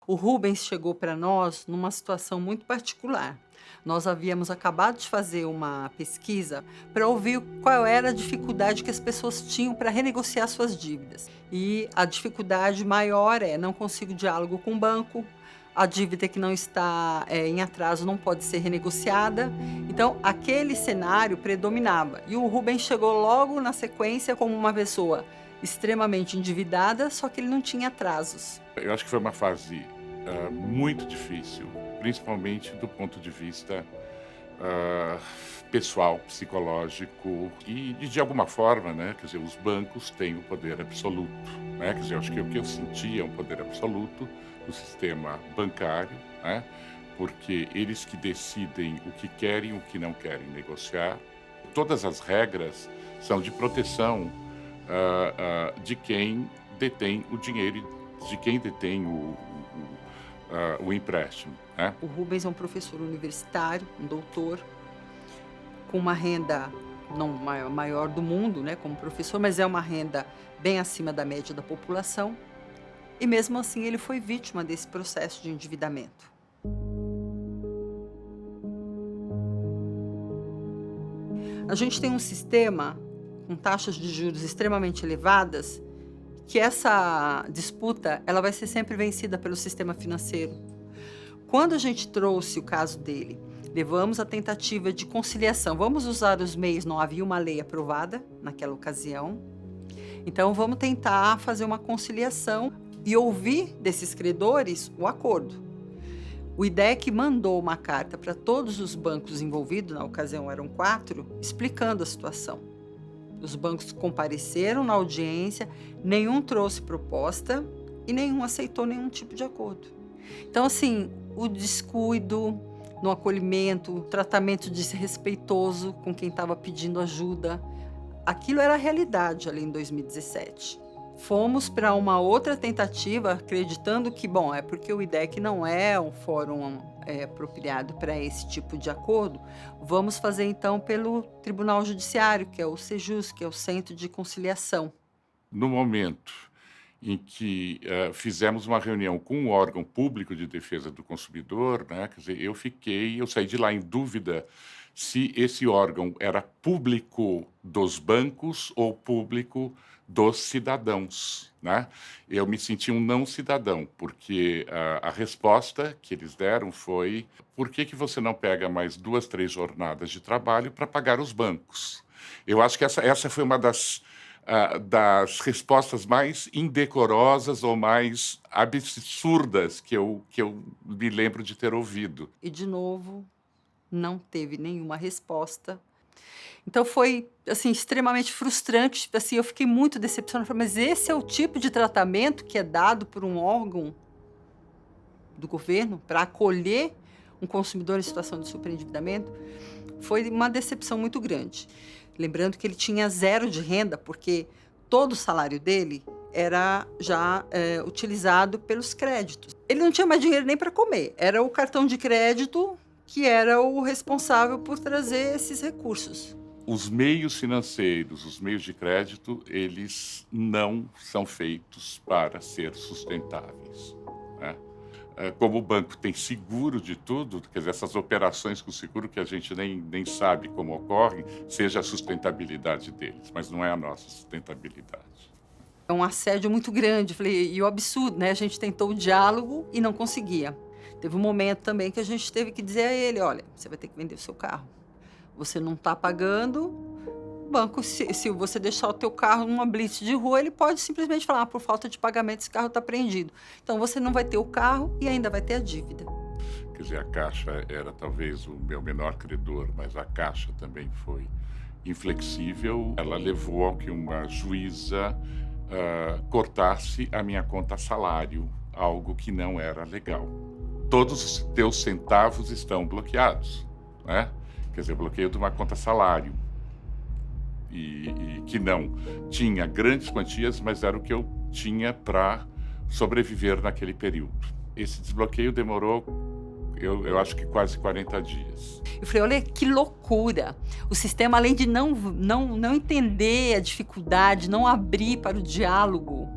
O Rubens chegou para nós numa situação muito particular. Nós havíamos acabado de fazer uma pesquisa para ouvir qual era a dificuldade que as pessoas tinham para renegociar suas dívidas. E a dificuldade maior é: não consigo diálogo com o banco, a dívida que não está em atraso não pode ser renegociada. Então, aquele cenário predominava. E o Rubens chegou logo na sequência como uma pessoa extremamente endividada, só que ele não tinha atrasos. Eu acho que foi uma fase muito difícil, principalmente do ponto de vista ah, pessoal, psicológico e de alguma forma, né? Quer dizer, os bancos têm o poder absoluto, né? Quer dizer, eu acho que o que eu sentia é um poder absoluto do sistema bancário, né? Porque eles que decidem o que querem e o que não querem negociar. Todas as regras são de proteção de quem detém o dinheiro, de quem detém o empréstimo, né? O Rubens é um professor universitário, um doutor, com uma renda não maior do mundo, né, como professor, mas é uma renda bem acima da média da população. E mesmo assim ele foi vítima desse processo de endividamento. A gente tem um sistema com taxas de juros extremamente elevadas, que essa disputa ela vai ser sempre vencida pelo sistema financeiro. Quando a gente trouxe o caso dele, levamos a tentativa de conciliação. Vamos usar os meios, não havia uma lei aprovada naquela ocasião. Então vamos tentar fazer uma conciliação e ouvir desses credores o acordo. O IDEC mandou uma carta para todos os bancos envolvidos, na ocasião eram 4, explicando a situação. Os bancos compareceram na audiência, nenhum trouxe proposta e nenhum aceitou nenhum tipo de acordo. Então, assim, o descuido no acolhimento, o tratamento desrespeitoso com quem estava pedindo ajuda, aquilo era a realidade ali em 2017. Fomos para uma outra tentativa, acreditando que, bom, é porque o IDEC não é um fórum apropriado para esse tipo de acordo, vamos fazer então pelo Tribunal Judiciário, que é o Sejus, que é o Centro de Conciliação. No momento em que fizemos uma reunião com o órgão público de defesa do consumidor, né, quer dizer, eu saí de lá em dúvida se esse órgão era público dos bancos ou público dos cidadãos, né? Eu me senti um não cidadão, porque a resposta que eles deram foi: por que você não pega mais 2, 3 jornadas de trabalho para pagar os bancos? Eu acho que essa foi uma das respostas mais indecorosas ou mais absurdas que eu me lembro de ter ouvido. E, de novo, não teve nenhuma resposta. Então foi, assim, extremamente frustrante, assim, eu fiquei muito decepcionada, falei: mas esse é o tipo de tratamento que é dado por um órgão do governo para acolher um consumidor em situação de superendividamento? Foi uma decepção muito grande. Lembrando que ele tinha 0 de renda, porque todo o salário dele era já utilizado pelos créditos. Ele não tinha mais dinheiro nem para comer, era o cartão de crédito que era o responsável por trazer esses recursos. Os meios financeiros, os meios de crédito, eles não são feitos para ser sustentáveis, né? Como o banco tem seguro de tudo, quer dizer, essas operações com seguro que a gente nem sabe como ocorrem, seja a sustentabilidade deles, mas não é a nossa sustentabilidade. É um assédio muito grande, falei, e o absurdo, né, a gente tentou o diálogo e não conseguia. Teve um momento também que a gente teve que dizer a ele: olha, você vai ter que vender o seu carro. Você não está pagando, o banco, se você deixar o teu carro numa blitz de rua, ele pode simplesmente falar: por falta de pagamento esse carro está apreendido. Então você não vai ter o carro e ainda vai ter a dívida. Quer dizer, a Caixa era talvez o meu menor credor, mas a Caixa também foi inflexível. Ela levou a que uma juíza cortasse a minha conta salário, algo que não era legal. Todos os teus centavos estão bloqueados, né? Quer dizer, bloqueio de uma conta salário. E que não tinha grandes quantias, mas era o que eu tinha para sobreviver naquele período. Esse desbloqueio demorou, eu acho que quase 40 dias. Eu falei: olha que loucura. O sistema, além de não entender a dificuldade, não abrir para o diálogo,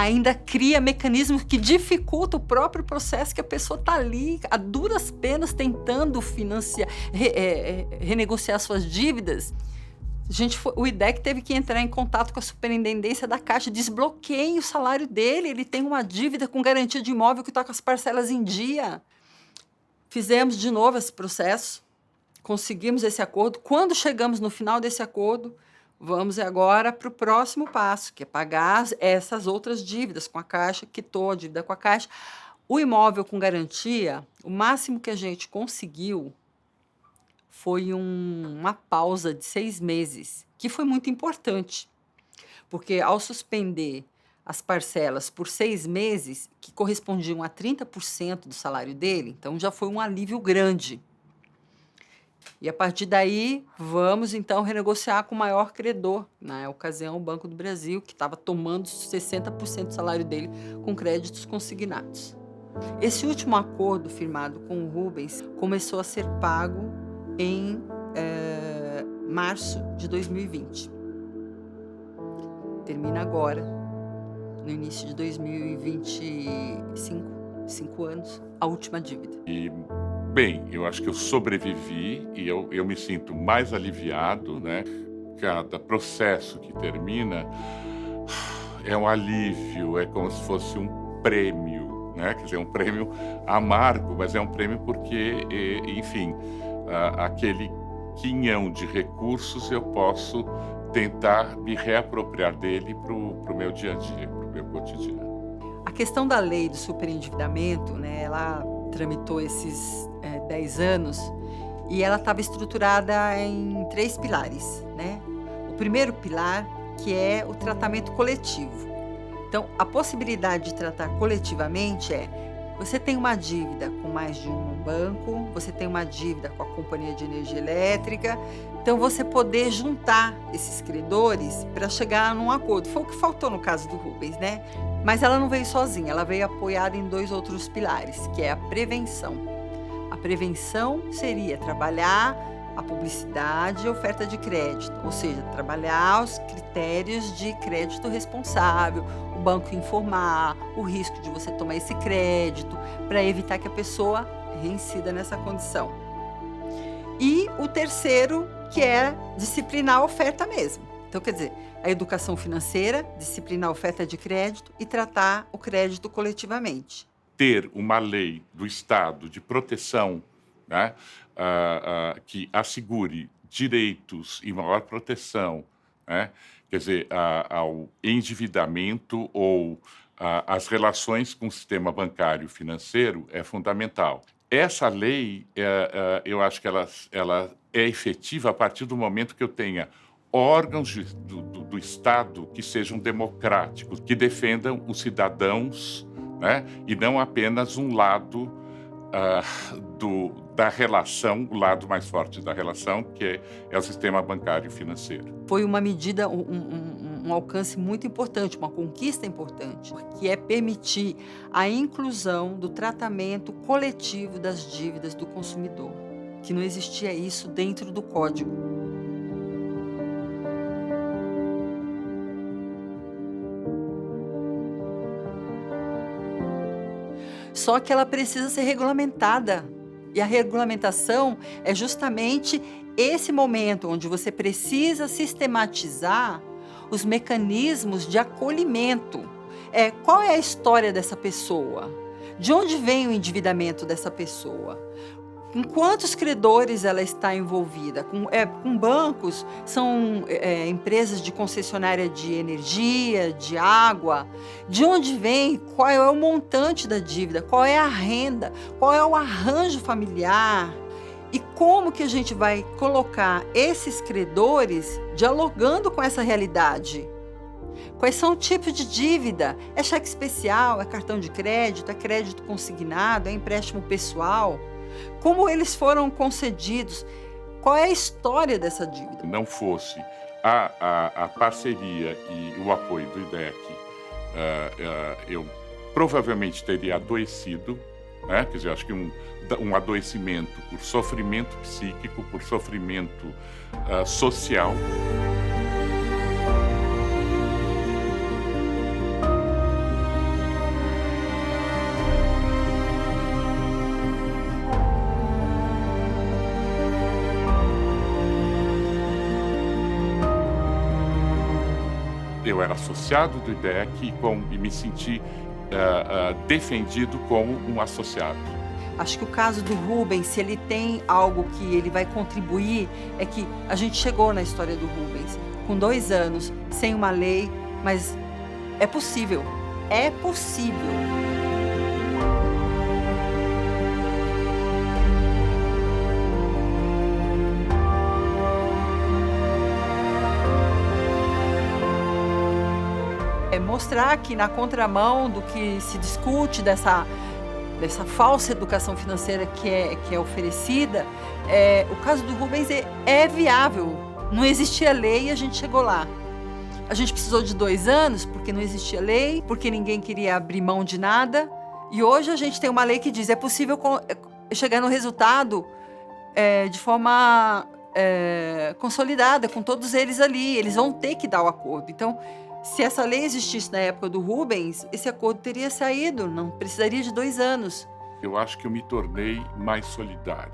ainda cria mecanismos que dificultam o próprio processo, que a pessoa está ali a duras penas tentando renegociar suas dívidas. O IDEC teve que entrar em contato com a superintendência da Caixa, desbloqueiem o salário dele, ele tem uma dívida com garantia de imóvel que está com as parcelas em dia. Fizemos de novo esse processo, conseguimos esse acordo. Quando chegamos no final desse acordo, vamos agora para o próximo passo, que é pagar essas outras dívidas com a Caixa, quitou a dívida com a Caixa. O imóvel com garantia, o máximo que a gente conseguiu foi uma pausa de 6 meses, que foi muito importante, porque ao suspender as parcelas por 6 meses, que correspondiam a 30% do salário dele, então já foi um alívio grande. E a partir daí, vamos então renegociar com o maior credor, na ocasião o Banco do Brasil, que estava tomando 60% do salário dele com créditos consignados. Esse último acordo firmado com o Rubens começou a ser pago em março de 2020. Termina agora, no início de 2025, 5 anos, a última dívida. E, bem, eu acho que eu sobrevivi e eu me sinto mais aliviado, né? Cada processo que termina é um alívio, é como se fosse um prêmio, né? Quer dizer, um prêmio amargo, mas é um prêmio porque, enfim, aquele quinhão de recursos eu posso tentar me reapropriar dele para o meu dia a dia, para o meu cotidiano. A questão da lei do superendividamento, né, ela tramitou esses 10 anos e ela estava estruturada em 3 pilares, né? O primeiro pilar, que é o tratamento coletivo. Então, a possibilidade de tratar coletivamente você tem uma dívida com mais de um banco, você tem uma dívida com a companhia de energia elétrica, então você poder juntar esses credores para chegar num acordo. Foi o que faltou no caso do Rubens, né? Mas ela não veio sozinha, ela veio apoiada em 2 outros pilares, que é a prevenção. A prevenção seria trabalhar a publicidade e oferta de crédito, ou seja, trabalhar os critérios de crédito responsável, o banco informar o risco de você tomar esse crédito, para evitar que a pessoa reincida nessa condição. E o terceiro, que é disciplinar a oferta mesmo. Então, quer dizer, a educação financeira, disciplinar a oferta de crédito e tratar o crédito coletivamente. Ter uma lei do Estado de proteção, né, que assegure direitos e maior proteção, né, quer dizer, ao endividamento ou às relações com o sistema bancário e financeiro é fundamental. Essa lei, eu acho que ela é efetiva a partir do momento que eu tenha órgãos do Estado que sejam democráticos, que defendam os cidadãos, né, e não apenas um lado da relação, o lado mais forte da relação, que é o sistema bancário e financeiro. Foi uma medida, um alcance muito importante, uma conquista importante, que é permitir a inclusão do tratamento coletivo das dívidas do consumidor, que não existia isso dentro do Código. Só que ela precisa ser regulamentada. E a regulamentação é justamente esse momento onde você precisa sistematizar os mecanismos de acolhimento. Qual é a história dessa pessoa? De onde vem o endividamento dessa pessoa? Com quantos credores ela está envolvida? Com bancos, são empresas de concessionária de energia, de água. De onde vem? Qual é o montante da dívida? Qual é a renda? Qual é o arranjo familiar? E como que a gente vai colocar esses credores dialogando com essa realidade? Quais são os tipos de dívida? É cheque especial? É cartão de crédito? É crédito consignado? É empréstimo pessoal? Como eles foram concedidos? Qual é a história dessa dívida? Não fosse a parceria e o apoio do IDEC, eu provavelmente teria adoecido, né? Quer dizer, acho que um adoecimento por sofrimento psíquico, por sofrimento social. eu era associado do IDEC e me senti defendido como um associado. Acho que o caso do Rubens, se ele tem algo que ele vai contribuir, é que a gente chegou na história do Rubens com 2 anos, sem uma lei, mas é possível. É possível. É mostrar que, na contramão do que se discute dessa falsa educação financeira que é oferecida, o caso do Rubens é viável. Não existia lei e a gente chegou lá. A gente precisou de 2 anos porque não existia lei, porque ninguém queria abrir mão de nada. E hoje a gente tem uma lei que diz é possível chegar no resultado de forma consolidada, com todos eles ali. Eles vão ter que dar o acordo. Então, se essa lei existisse na época do Rubens, esse acordo teria saído, não precisaria de 2 anos. Eu acho que eu me tornei mais solidário,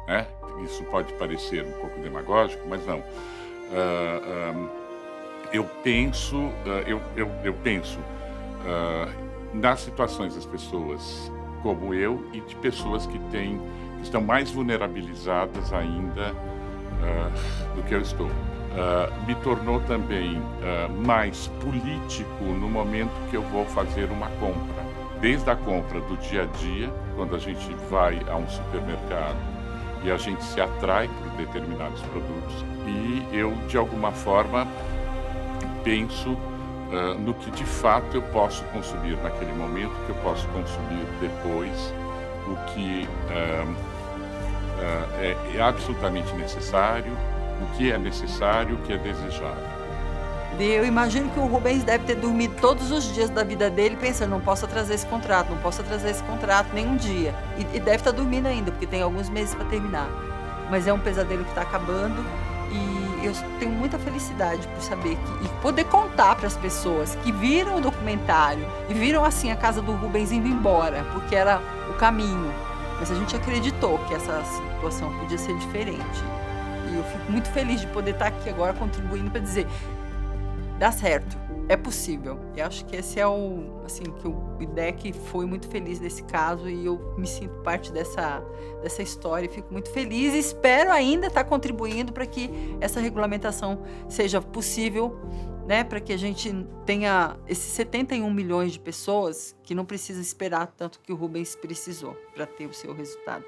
né? Isso pode parecer um pouco demagógico, mas não. Eu penso nas situações das pessoas como eu e de pessoas que estão mais vulnerabilizadas ainda do que eu estou. Me tornou também mais político no momento que eu vou fazer uma compra. Desde a compra do dia a dia, quando a gente vai a um supermercado e a gente se atrai por determinados produtos, e eu, de alguma forma, penso no que de fato eu posso consumir naquele momento, que eu posso consumir depois, o que é absolutamente necessário, o que é necessário, o que é desejável. Eu imagino que o Rubens deve ter dormido todos os dias da vida dele pensando, não posso atrasar esse contrato, não posso atrasar esse contrato nenhum dia. E deve estar dormindo ainda, porque tem alguns meses para terminar. Mas é um pesadelo que está acabando e eu tenho muita felicidade por saber e poder contar para as pessoas que viram o documentário e viram assim a casa do Rubens indo embora, porque era o caminho. Mas a gente acreditou que essa situação podia ser diferente. E eu fico muito feliz de poder estar aqui agora contribuindo para dizer, dá certo, é possível. E acho que esse é que o IDEC foi muito feliz nesse caso e eu me sinto parte dessa história e fico muito feliz e espero ainda estar contribuindo para que essa regulamentação seja possível, né, para que a gente tenha esses 71 milhões de pessoas que não precisam esperar tanto que o Rubens precisou para ter o seu resultado.